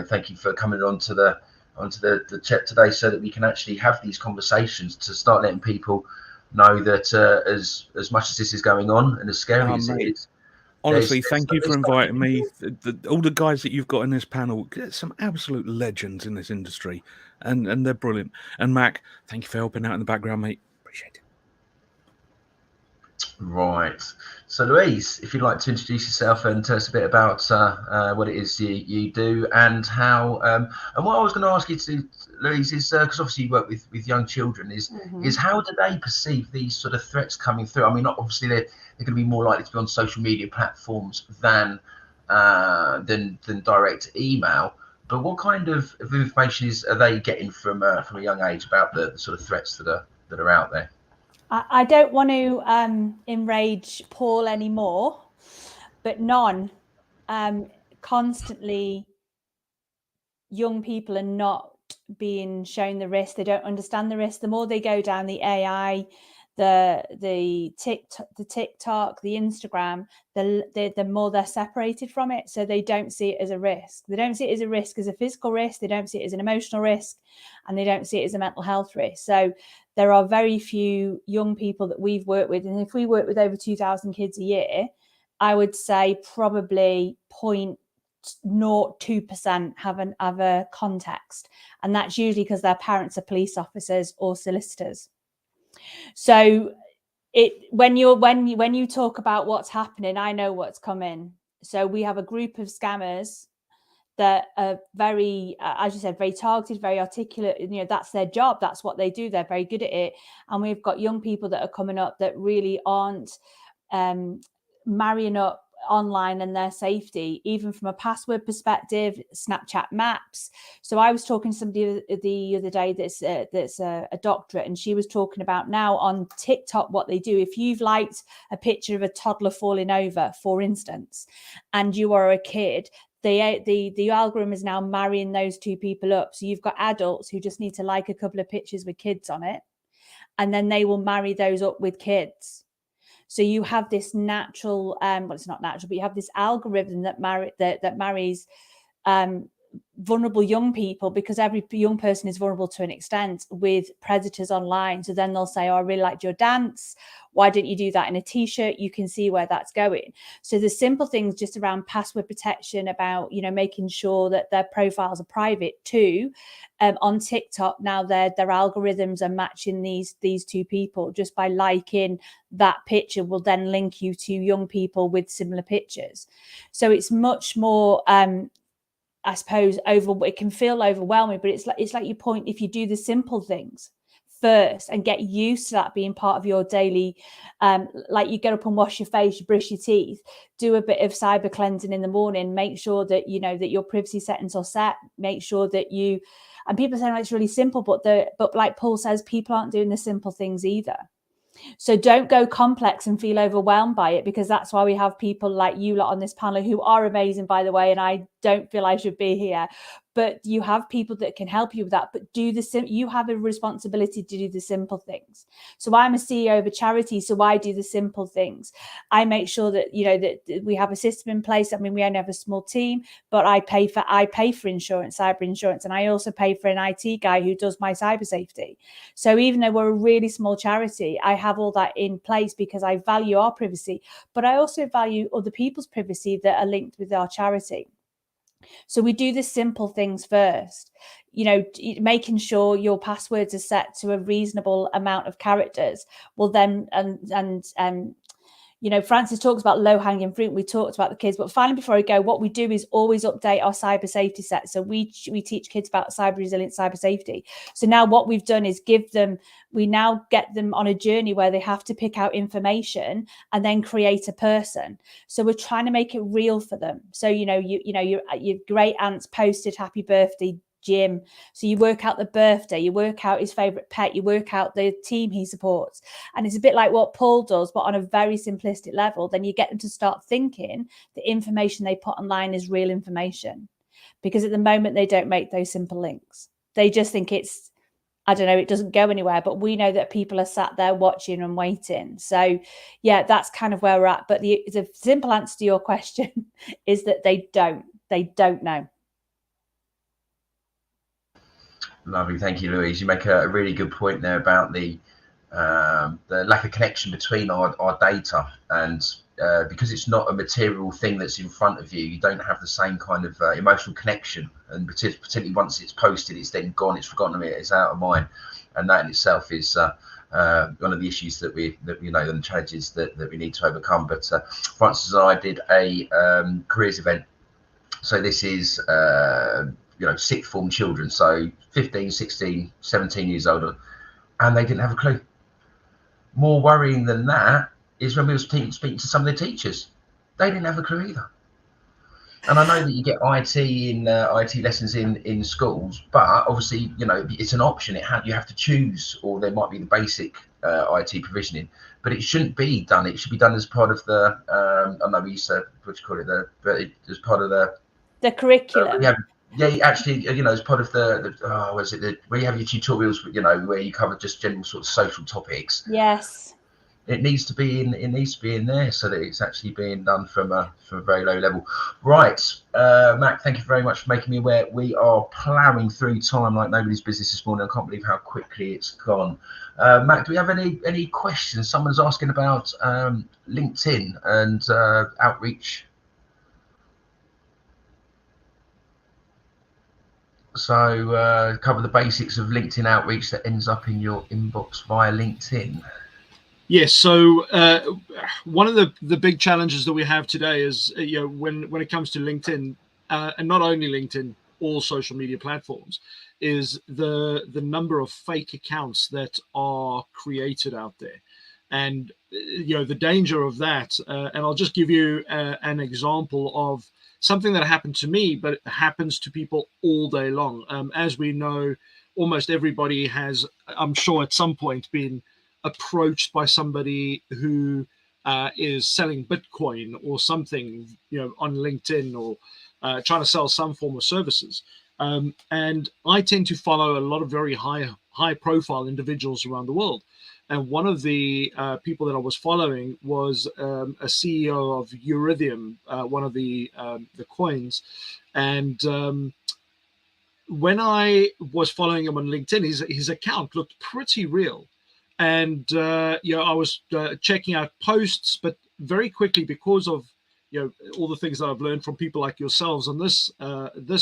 S1: thank you for coming onto the chat today, so that we can actually have these conversations to start letting people know that as much as this is going on and as scary as it is.
S6: Honestly, thank you for inviting me. All the guys that you've got in this panel, some absolute legends in this industry, and they're brilliant. And Mac, thank you for helping out in the background, mate. Appreciate it.
S1: Right. So, Louise, if you'd like to introduce yourself and tell us a bit about what it is you do and how. And what I was going to ask you to do, Louise, is because obviously you work with young children, is how do they perceive these sort of threats coming through? I mean, obviously they're going to be more likely to be on social media platforms than direct email. But what kind of information are they getting from a young age about the sort of threats that are out there?
S7: I don't want to enrage Paul anymore, but constantly young people are not being shown the risk. They don't understand the risk. The more they go down the AI, the TikTok, the Instagram, the more they're separated from it. So they don't see it as a risk. They don't see it as a risk, as a physical risk. They don't see it as an emotional risk, and they don't see it as a mental health risk. So there are very few young people that we've worked with. And if we work with over 2,000 kids a year, I would say probably 0.02% have a context. And that's usually because their parents are police officers or solicitors. So when you talk about what's happening, I know what's coming. So we have a group of scammers that are very, as you said, very targeted, very articulate. That's their job. That's what they do. They're very good at it. And we've got young people that are coming up that really aren't marrying up online and their safety, even from a password perspective, Snapchat maps. So I was talking to somebody the other day that's a doctorate, and she was talking about now on TikTok what they do. If you've liked a picture of a toddler falling over, for instance, and you are a kid, the algorithm is now marrying those two people up. So you've got adults who just need to like a couple of pictures with kids on it, and then they will marry those up with kids. So you have this natural, well, it's not natural, but you have this algorithm that marries vulnerable young people, because every young person is vulnerable to an extent, with predators online. So then they'll say, oh, I really liked your dance. Why didn't you do that in a t-shirt? You can see where that's going. So the simple things just around password protection, about, you know, making sure that their profiles are private too. On TikTok now, their algorithms are matching these two people just by liking that picture, will then link you to young people with similar pictures. So it's much more I suppose it can feel overwhelming, but it's like you point, if you do the simple things first and get used to that being part of your daily, like you get up and wash your face, you brush your teeth, do a bit of cyber cleansing in the morning, make sure that you know that your privacy settings are set, make sure that you, and people say, oh, it's really simple, but like Paul says, people aren't doing the simple things either. So don't go complex and feel overwhelmed by it, because that's why we have people like you lot on this panel, who are amazing, by the way, and I don't feel I should be here. But you have people that can help you with that. But you have a responsibility to do the simple things. So I'm a CEO of a charity, so I do the simple things. I make sure that, you know, that we have a system in place. I mean, we only have a small team, but I pay for insurance, cyber insurance, and I also pay for an IT guy who does my cyber safety. So even though we're a really small charity, I have all that in place because I value our privacy, but I also value other people's privacy that are linked with our charity. So we do the simple things first, you know, making sure your passwords are set to a reasonable amount of characters will then, and you know, Francis talks about low-hanging fruit. We talked about the kids, but finally, before I go, what we do is always update our cyber safety set. So we teach kids about cyber resilience, cyber safety. So now what we've done is we now get them on a journey where they have to pick out information and then create a person. So we're trying to make it real for them. So, you know, your great aunt's posted happy birthday, Jim. So you work out the birthday, you work out his favorite pet, you work out the team he supports. And it's a bit like what Paul does, but on a very simplistic level. Then you get them to start thinking the information they put online is real information. Because at the moment, they don't make those simple links. They just think it's, I don't know, it doesn't go anywhere. But we know that people are sat there watching and waiting. So yeah, that's kind of where we're at. But the simple answer to your question is that they don't know.
S1: Lovely, thank you, Louise. You make a really good point there about the lack of connection between our data, and because it's not a material thing that's in front of you, you don't have the same kind of emotional connection. And particularly once it's posted, it's then gone, it's forgotten, it's out of mind, and that in itself is one of the issues that we know, and the challenges that we need to overcome. But Francis and I did a careers event. So this is you know, sixth form children, so 15, 16, 17 years old, and they didn't have a clue. More worrying than that is when we were speaking to some of the teachers, they didn't have a clue either. And I know that you get IT in IT lessons in schools, but obviously, you know, it's an option. You have to choose, or there might be the basic IT provisioning, but it shouldn't be done. It should be done as part of the I know we used to, what do you call it, but as part of the
S7: curriculum.
S1: Yeah, actually, you know, as part of where you have your tutorials, you know, where you cover just general sort of social topics.
S7: Yes.
S1: It needs to be in there, so that it's actually being done from a very low level. Right, Mac, thank you very much for making me aware. We are ploughing through time like nobody's business this morning. I can't believe how quickly it's gone. Mac, do we have any questions? Someone's asking about LinkedIn and outreach. So cover the basics of LinkedIn outreach that ends up in your inbox via LinkedIn.
S8: Yes. So one of the big challenges that we have today is, you know, when it comes to LinkedIn, and not only LinkedIn, all social media platforms, is the number of fake accounts that are created out there. And the danger of that, and I'll just give you an example of something that happened to me, but it happens to people all day long. As we know, almost everybody has, I'm sure at some point, been approached by somebody who is selling Bitcoin or something, on LinkedIn, or trying to sell some form of services. And I tend to follow a lot of very high profile individuals around the world. And one of the people that I was following was a CEO of Ethereum, one of the coins. And when I was following him on LinkedIn, his account looked pretty real. And I was checking out posts, but very quickly, because of all the things that I've learned from people like yourselves on this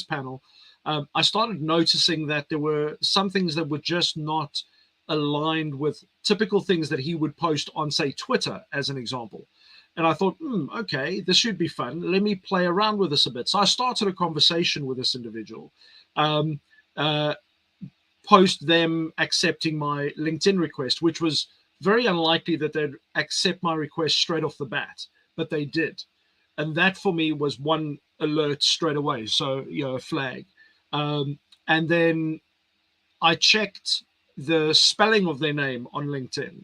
S8: panel, I started noticing that there were some things that were just not aligned with typical things that he would post on, say, Twitter, as an example. And I thought, okay, this should be fun. Let me play around with this a bit. So I started a conversation with this individual, post them accepting my LinkedIn request, which was very unlikely that they'd accept my request straight off the bat, but they did. And that for me was one alert straight away. So, a flag. And then I checked the spelling of their name on LinkedIn,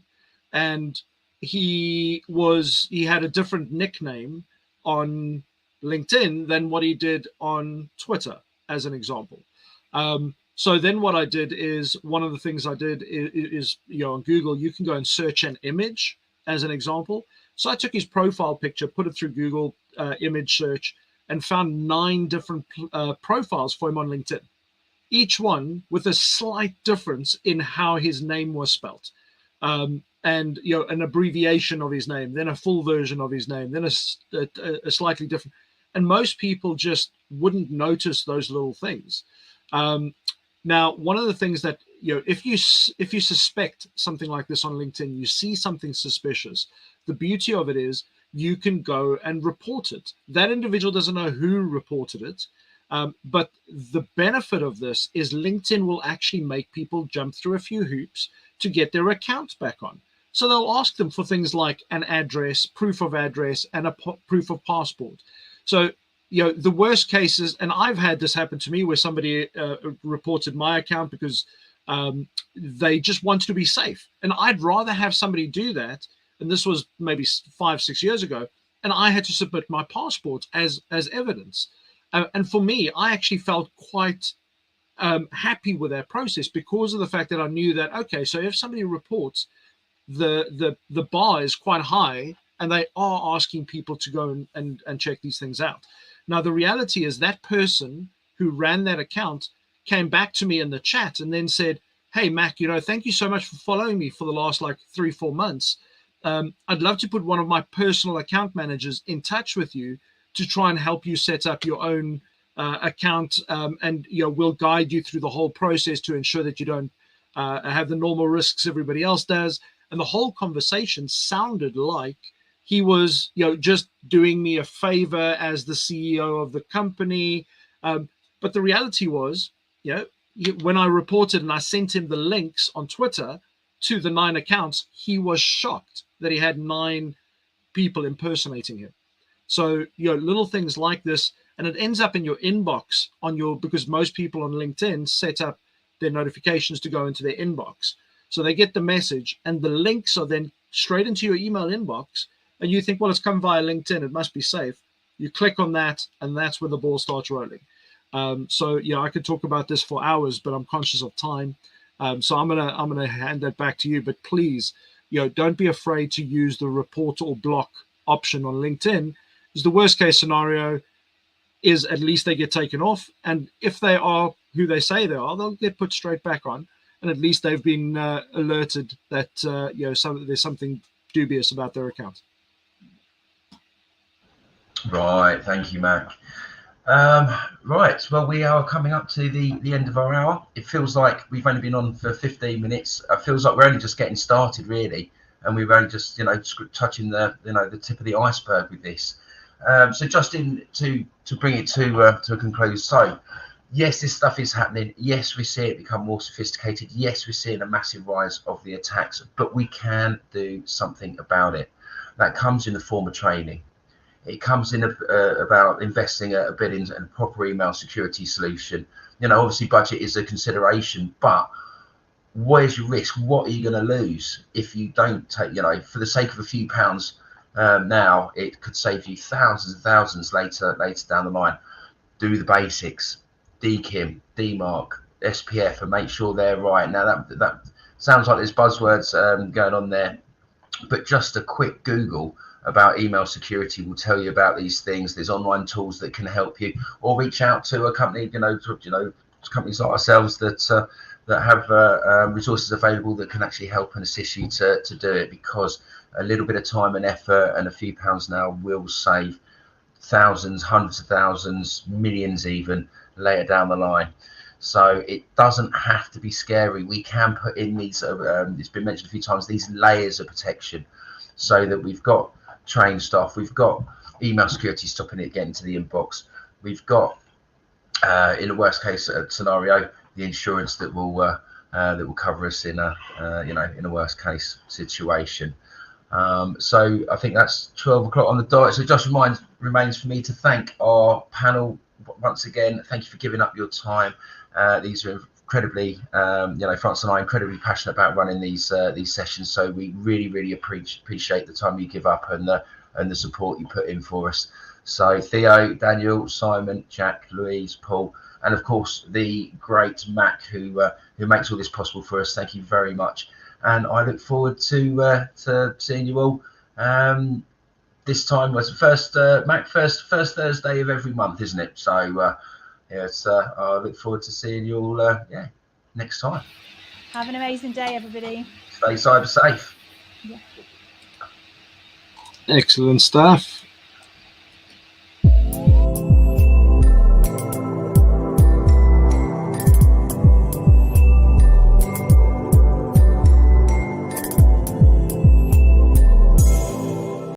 S8: and he had a different nickname on LinkedIn than what he did on Twitter, as an example. So then what I did is, one of the things I did is on Google, you can go and search an image, as an example. So I took his profile picture, put it through Google image search, and found 9 different profiles for him on LinkedIn, each one with a slight difference in how his name was spelt. And an abbreviation of his name, then a full version of his name, then a slightly different. And most people just wouldn't notice those little things. Now, one of the things that, if you suspect something like this on LinkedIn, you see something suspicious, the beauty of it is you can go and report it. That individual doesn't know who reported it. But the benefit of this is LinkedIn will actually make people jump through a few hoops to get their accounts back on. So they'll ask them for things like an address, proof of address, and a proof of passport. So, the worst cases, and I've had this happen to me, where somebody reported my account because they just wanted to be safe. And I'd rather have somebody do that, and this was maybe 5-6 years ago, and I had to submit my passport as evidence. And for me, I actually felt quite happy with that process, because of the fact that I knew that, okay, so if somebody reports, the bar is quite high, and they are asking people to go and check these things out. Now, the reality is that person who ran that account came back to me in the chat and then said, hey, Mac, thank you so much for following me for the last 3-4 months. I'd love to put one of my personal account managers in touch with you to try and help you set up your own account, and we'll guide you through the whole process to ensure that you don't have the normal risks everybody else does. And the whole conversation sounded like he was just doing me a favor as the CEO of the company. But the reality was, when I reported and I sent him the links on Twitter to the 9 accounts, he was shocked that he had 9 people impersonating him. So, little things like this, and it ends up in your inbox because most people on LinkedIn set up their notifications to go into their inbox. So they get the message, and the links are then straight into your email inbox. And you think, well, it's come via LinkedIn, it must be safe. You click on that, and that's where the ball starts rolling. So I could talk about this for hours, but I'm conscious of time. So I'm gonna hand that back to you. But please, don't be afraid to use the report or block option on LinkedIn. Because the worst case scenario is at least they get taken off, and if they are who they say they are, they'll get put straight back on, and at least they've been alerted that there's something dubious about their account.
S1: Right, thank you, Mac. Right, well, we are coming up to the end of our hour. It feels like we've only been on for 15 minutes. It feels like we're only just getting started, really, and we've only just touching the tip of the iceberg with this. So just to bring it to a conclusion. So yes, this stuff is happening. Yes, we see it become more sophisticated. Yes, we're seeing a massive rise of the attacks, but we can do something about it. That comes in the form of training. It comes in about investing a bit in a proper email security solution. Obviously budget is a consideration, but where's your risk? What are you going to lose if you don't take, for the sake of a few pounds now, it could save you thousands and thousands later down the line. Do the basics, DKIM, DMARC, SPF, and make sure they're right. Now that sounds like there's buzzwords going on there, but just a quick Google about email security will tell you about these things. There's online tools that can help you, or reach out to a company, companies like ourselves that have resources available that can actually help and assist you to do it, because a little bit of time and effort and a few pounds now will save thousands, hundreds of thousands, millions even later down the line. So it doesn't have to be scary. We can put in these, it's been mentioned a few times, these layers of protection, so that we've got trained staff, we've got email security stopping it getting to the inbox, we've got, in a worst case scenario, the insurance that will cover us in a in a worst case situation. So I think that's 12 o'clock on the dot. So just remains for me to thank our panel once again. Thank you for giving up your time. These are incredibly, Francis and I are incredibly passionate about running these sessions. So we really appreciate the time you give up and the support you put in for us. So Theo, Daniel, Simon, Jack, Louise, Paul, and of course the great Mac who makes all this possible for us. Thank you very much. And I look forward to seeing you all. This time was first Thursday of every month, isn't it? So yes, I look forward to seeing you all next time.
S7: Have an amazing day, everybody.
S1: Stay cyber safe.
S8: Excellent stuff.